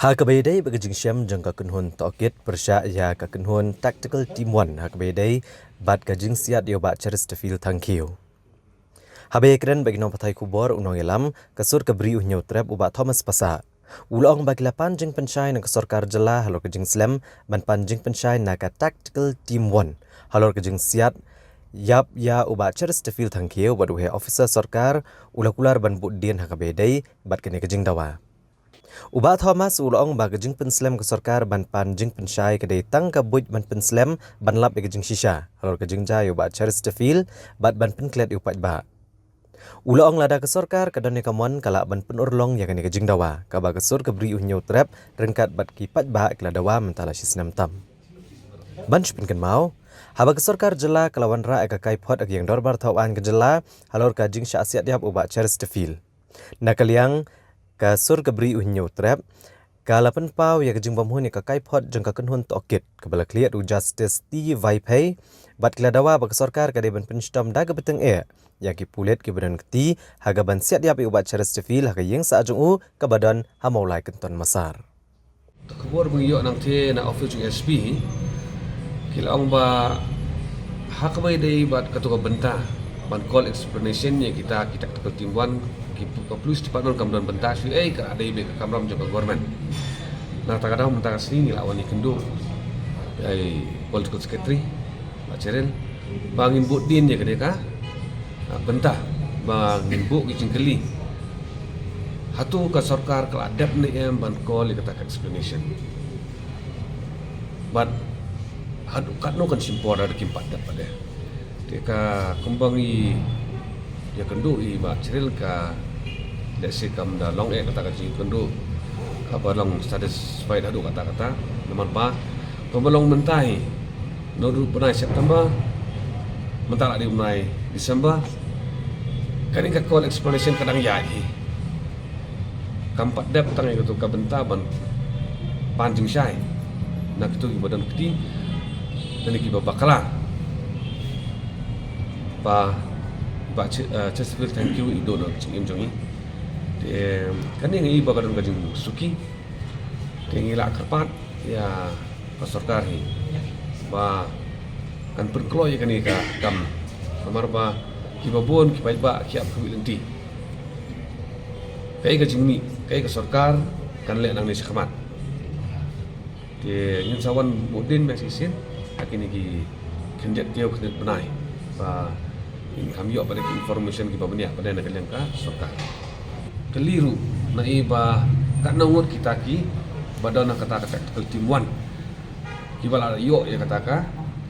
Hakabedai bagajing syam jangka kenhun tokit persya ya ka kenhun tactical team 1 hakabedai bat gajing siat yo ba Chesterfield tangkiu. Habe keren bagi nom patai kubor unong elam kasur kabri uhnyo trap uba Thomas Pasa. Ulong bagi lapan jing pensyai na kasur karjela halor kajing slam ban panjing pensyai na ka tactical team 1 halor kajing siat yap ya uba Chesterfield tangkiu bat uhe officer sarkar ulakular ban budin hakabedai bat kene kajing dawa. Ubat Thomas ulong bagajing penslam ke sarkar ban panjing pensyai kedai tang kabut ban penslam ban lap bagajing shisha halor kajing jai ubat Chesterfield bat ban penklet upat ba. Ulong lada ke sarkar kadone kamon kala ban penurlong ya kene kajing dawa ka bagasur kebri uhnyo trap rengkat bat kipat ba kala dawa mentala sisnam tam. Ban pinken mau haba ke sarkar jela kalawan ra aka kaipot ag yang dorbar tawan ke jela halor kajing syasiat diap ubat Chesterfield. Nakaliang kasur kebri uhnyo trap kalapan pau ya kajing bamhun ka kaipot jeng ka kenhun tokit kabala kliat u justice ti vaipai bat kila dawa bag sarkar kadai ban penstom daga beteng ya ki pulet ki badan keti haga ban siat diap ubat Chesterfield haga yeng sa ajung u ka badan hamaulai kenton masar kabor bengyo nang the na office SP kila ong ba hakabai dei bat katuka benta ban call explanation ya kita tactical team 1 ki police department kamdan benta si ka ada ibe kamram jaga government na takadang mentaka sini lawan ikendu ai political secretary Cerel bangin budin ya kedeka benta bangin bu kicingkeli hatu ka sarkar kala adap ni ban call kata explanation but hadu katno kan simpor ada kimpat dapat dia deka kembangi ya kendu i ba Cerel ka desi kam da long kata kaji kendu apa long satisfied hadu kata-kata nomor ba pembalong mentai nodu penai September mentala di unai Desember kani ka call explanation kadang yai kampat dep tang itu ka benta ban panjing syai nak itu badan keti dan iki babakala pa Chesterfield thank you ido no cingim jongi kan ini iba kadang kajing suki tinggi lah kerpat ya pasarkar ni ba kan perkloy kan ni ka kam kamar ba kibabon kipai ba kiap kuilenti kai kajing ni kai ka sarkar kan le nang ni sakmat de yin sawan budin mesisin akini ki kendet tio kendet benai ba in kami yo pada information kibabon ya pada nak lengka sarkar keliru na iba kat nangut kita ki badana kata tactical team 1 kibala yo ya kata ka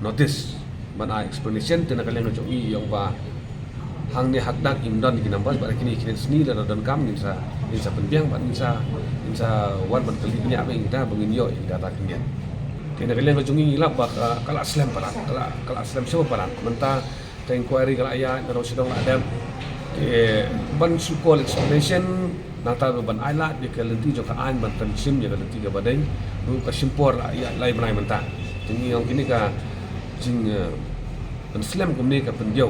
notice mana explanation tena kalian ngoci yang ba hang ni hakdak imdan ki nambas ba kini kini seni dan kam insa penbiang ba insa wan ban kali ni apa kita bengin yo kita tak kini tena kalian ngoci ilap ba kala slam paran kala slam siapa paran menta inquiry kala ya ro sidong adam ban call explanation nata ban ailat di kalenti jo ka an ban tansim je kalenti ga badai ru ka simpor ya lai banai menta tingi yang kini ka jing ban slam kumni ka penjau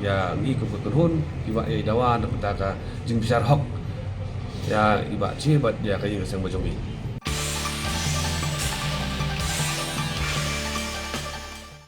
ya ngi ko kenhun iba ai dawa na ka jing besar hok ya iba ci bat ya kayi sang bajong